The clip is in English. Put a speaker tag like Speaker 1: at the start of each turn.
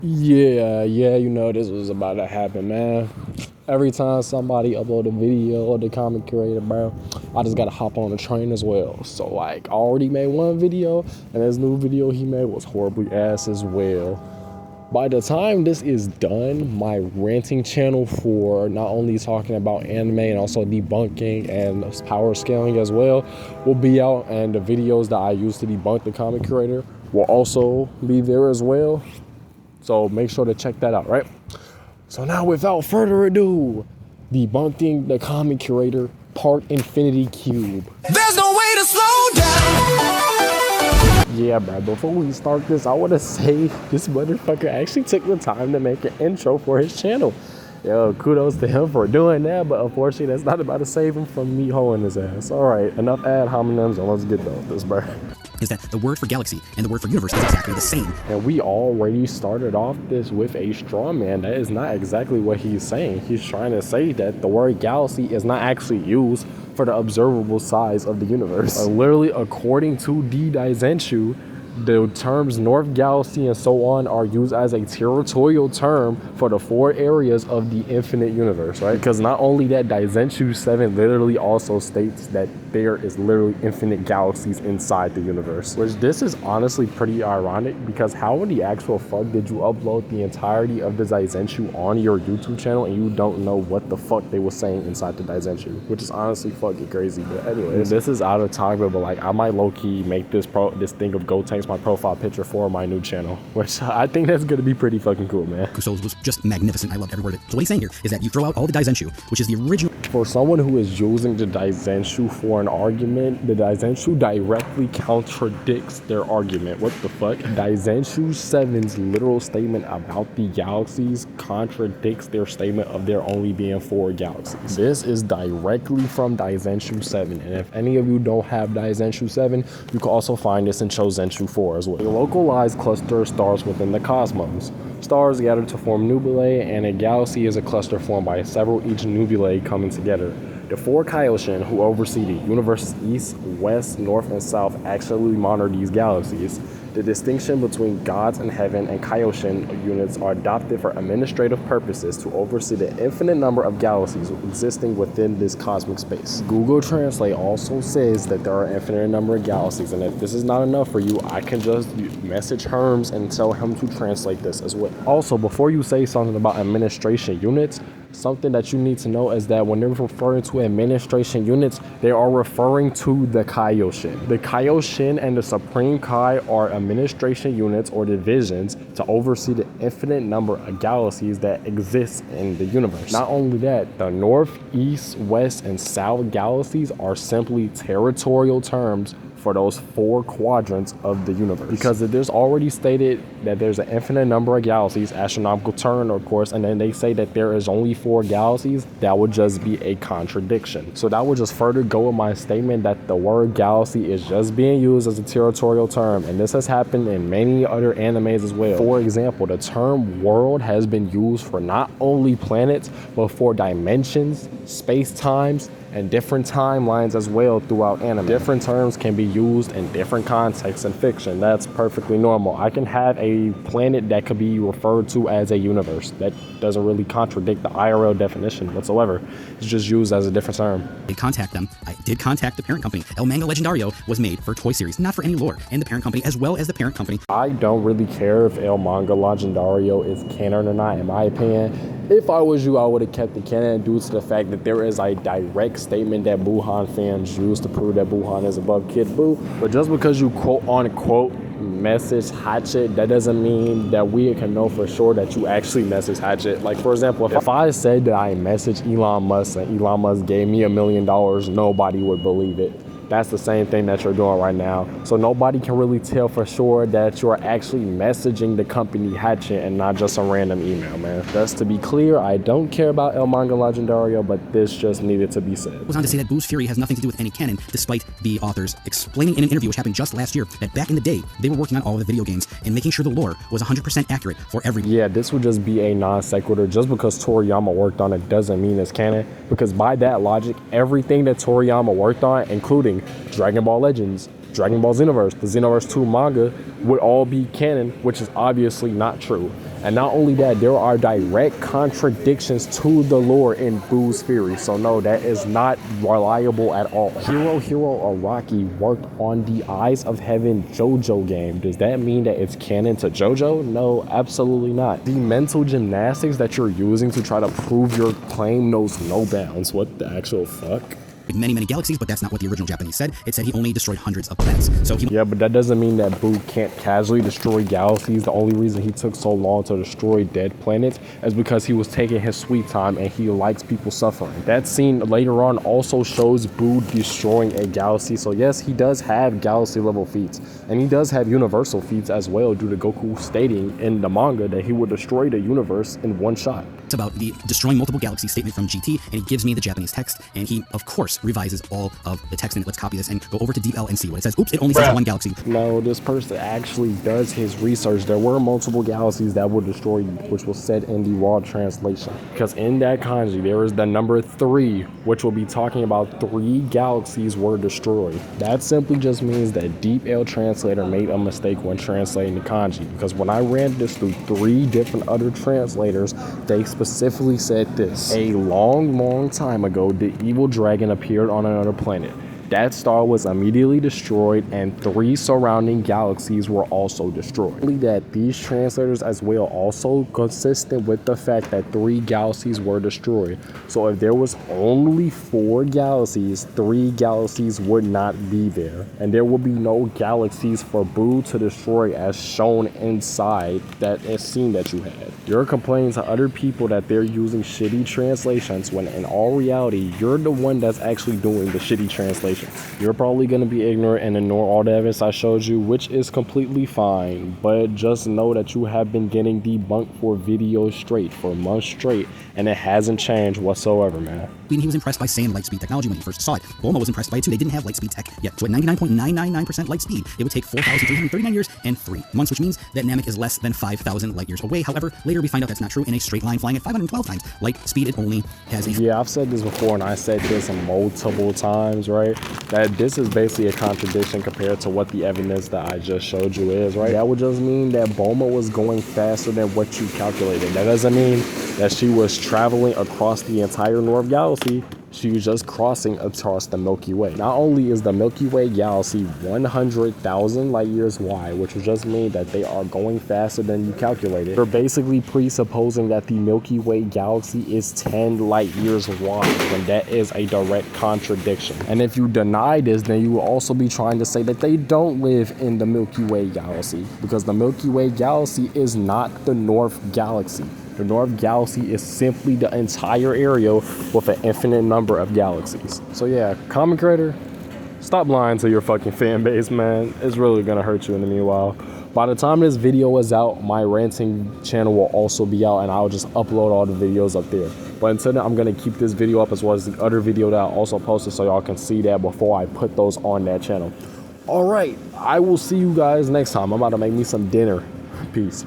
Speaker 1: Yeah, you know this was about to happen, man. Every time somebody upload a video of the comic curator, bro, I just gotta hop on the train as well. So like, I already made one video, and this new video he made was horribly ass as well. By the time this is done, my ranting channel for not only talking about anime and also debunking and power scaling as well will be out, and the videos that I use to debunk the comic curator will also be there as well. So make sure to check that out, right? So now without further ado, Debunking the Comic Curator, Part Infinity Cube.
Speaker 2: There's no way to slow down.
Speaker 1: Yeah, bro, before we start this, I want to say this motherfucker actually took the time to make an intro for his channel. Yo, kudos to him for doing that, but unfortunately that's not about to save him from me hoeing his ass. All right, enough ad hominems and let's get done with this, bro.
Speaker 3: Is that the word for galaxy and the word for universe is exactly the same.
Speaker 1: And we already started off this with a straw man. That is not exactly what he's saying. He's trying to say that the word galaxy is not actually used for the observable size of the universe. Literally, according to D. Daizenshu, the terms North Galaxy and so on are used as a territorial term for the 4 areas of the infinite universe, right? Because not only that, Daizenshu 7 literally also states that there is literally infinite galaxies inside the universe. Which this is honestly pretty ironic, because how in the actual fuck did you upload the entirety of the Daizenshu on your YouTube channel and you don't know what the fuck they were saying inside the Daizenshu? Which is honestly fucking crazy. But anyways, this is out of topic, but like I might low-key make this thing of Gotenks my profile picture for my new channel, which I think that's gonna be pretty fucking cool, man.
Speaker 3: Kuso was just magnificent. I loved every word of it. So what he's saying here is that you throw out all the Daizenshu, which is the original.
Speaker 1: For someone who is using the Daizenshu for an argument, the Daizenshu directly contradicts their argument. What the fuck? Daizenshu 7's literal statement about the galaxies contradicts their statement of there only being 4 galaxies. This is directly from Daizenshu 7, and if any of you don't have Daizenshu 7, you can also find this in Chozenshu 4 as well. A localized cluster of stars within the cosmos. Stars gather to form nebulae, and a galaxy is a cluster formed by several each nebulae coming together. The 4 Kaioshin, who oversee the universe's east, west, north, and south, actually monitor these galaxies. The distinction between gods in heaven and Kaioshin units are adopted for administrative purposes to oversee the infinite number of galaxies existing within this cosmic space. Google Translate also says that there are an infinite number of galaxies, and if this is not enough for you, I can just message Hermes and tell him to translate this as well. Also, before you say something about administration units, something that you need to know is that when they're referring to administration units, they are referring to the Kaioshin. The Kaioshin and the Supreme Kai are administration units or divisions to oversee the infinite number of galaxies that exist in the universe. Not only that, the north, east, west, and south galaxies are simply territorial terms for those 4 quadrants of the universe. Because there's already stated that there's an infinite number of galaxies, astronomical term of course, and then they say that there is only 4 galaxies, that would just be a contradiction. So that would just further go with my statement that the word galaxy is just being used as a territorial term, and this has happened in many other animes as well. For example, the term world has been used for not only planets, but for dimensions, space-times, and different timelines as well throughout anime. Different terms can be used in different contexts in fiction. That's perfectly normal. I can have a planet that could be referred to as a universe. That doesn't really contradict the IRL definition whatsoever. It's just used as a different term.
Speaker 3: Did contact them. I did contact the parent company. El Manga Legendario was made for Toy Series, not for any lore, and the parent company as well as the parent company.
Speaker 1: I don't really care if El Manga Legendario is canon or not, in my opinion. If I was you, I would have kept the canon due to the fact that there is a direct statement that Buhan fans use to prove that Buhan is above Kid Buu. But just because you quote unquote message Hatchet, that doesn't mean that we can know for sure that you actually message Hatchet. Like for example, if I said that I messaged Elon Musk and Elon Musk gave me $1 million, nobody would believe it. That's the same thing that you're doing right now. So nobody can really tell for sure that you're actually messaging the company Hatchet and not just a random email, man. Just to be clear, I don't care about El Manga Legendario, but this just needed to be said.
Speaker 3: Goes on to say that Boo's Fury has nothing to do with any canon, despite the authors explaining in an interview which happened just last year that back in the day, they were working on all of the video games and making sure the lore was 100% accurate for every.
Speaker 1: Yeah, this would just be a non sequitur. Just because Toriyama worked on it doesn't mean it's canon, because by that logic, everything that Toriyama worked on, including Dragon Ball Legends, Dragon Ball Xenoverse, the Xenoverse 2 manga, would all be canon, which is obviously not true. And not only that, there are direct contradictions to the lore in Boo's theory. So no, that is not reliable at all. Hero Araki worked on the Eyes of Heaven JoJo game. Does that mean that it's canon to JoJo? No, absolutely not. The mental gymnastics that you're using to try to prove your claim knows no bounds. What the actual fuck?
Speaker 3: Many galaxies, but that's not what the original Japanese said. It said he only destroyed hundreds of planets. So he
Speaker 1: Yeah, but that doesn't mean that Boo can't casually destroy galaxies. The only reason he took so long to destroy dead planets is because he was taking his sweet time and he likes people suffering. That scene later on also shows Boo destroying a galaxy. So yes, he does have galaxy level feats, and he does have universal feats as well, due to Goku stating in the manga that he would destroy the universe in one shot.
Speaker 3: It's about the destroying multiple galaxies statement from GT, and he gives me the Japanese text, and he of course revises all of the text in it. Let's copy this and go over to DeepL and see what it says. Oops, it only says one galaxy.
Speaker 1: No, this person actually does his research. There were multiple galaxies that were destroyed, which was said in the raw translation. Because in that kanji, there is the number 3, which will be talking about 3 galaxies were destroyed. That simply just means that DeepL translator made a mistake when translating the kanji. Because when I ran this through 3 different other translators, they specifically said this: a long time ago, the evil dragon appeared on another planet. That star was immediately destroyed, and 3 surrounding galaxies were also destroyed. Only that these translators as well also consistent with the fact that 3 galaxies were destroyed. So if there was only 4 galaxies, 3 galaxies would not be there, and there would be no galaxies for Boo to destroy as shown inside that scene that you had. You're complaining to other people that they're using shitty translations, when in all reality, you're the one that's actually doing the shitty translation. You're probably going to be ignorant and ignore all the evidence I showed you, which is completely fine, but just know that you have been getting debunked for videos straight for months straight, and it hasn't changed whatsoever, man.
Speaker 3: He was impressed by Saiyan light speed technology when he first saw it. Bulma was impressed by it too. They didn't have light speed tech yet. So at 99.999% light speed, it would take 4,339 years and 3 months, which means that Namek is less than 5,000 light years away. However, later we find out that's not true. In a straight line flying at 512 times light speed, it only has a...
Speaker 1: Yeah, I've said this before, and I said this multiple times, right? That this is basically a contradiction compared to what the evidence that I just showed you is, right? That would just mean that Bulma was going faster than what you calculated. That doesn't mean that she was traveling across the entire North Galaxy. She was just crossing across the Milky Way. Not only is the Milky Way galaxy 100,000 light years wide, which would just mean that they are going faster than you calculated, you're basically presupposing that the Milky Way galaxy is 10 light years wide, when that is a direct contradiction. And if you deny this, then you will also be trying to say that they don't live in the Milky Way galaxy, because the Milky Way galaxy is not the North Galaxy. The North Galaxy is simply the entire area with an infinite number of galaxies. So yeah, Comic Curator, stop lying to your fucking fan base, man. It's really gonna hurt you in the meanwhile. By the time this video is out, my ranting channel will also be out, and I'll just upload all the videos up there. But until then, I'm gonna keep this video up as well as the other video that I also posted, so y'all can see that before I put those on that channel. All right, I will see you guys next time. I'm about to make me some dinner. Peace.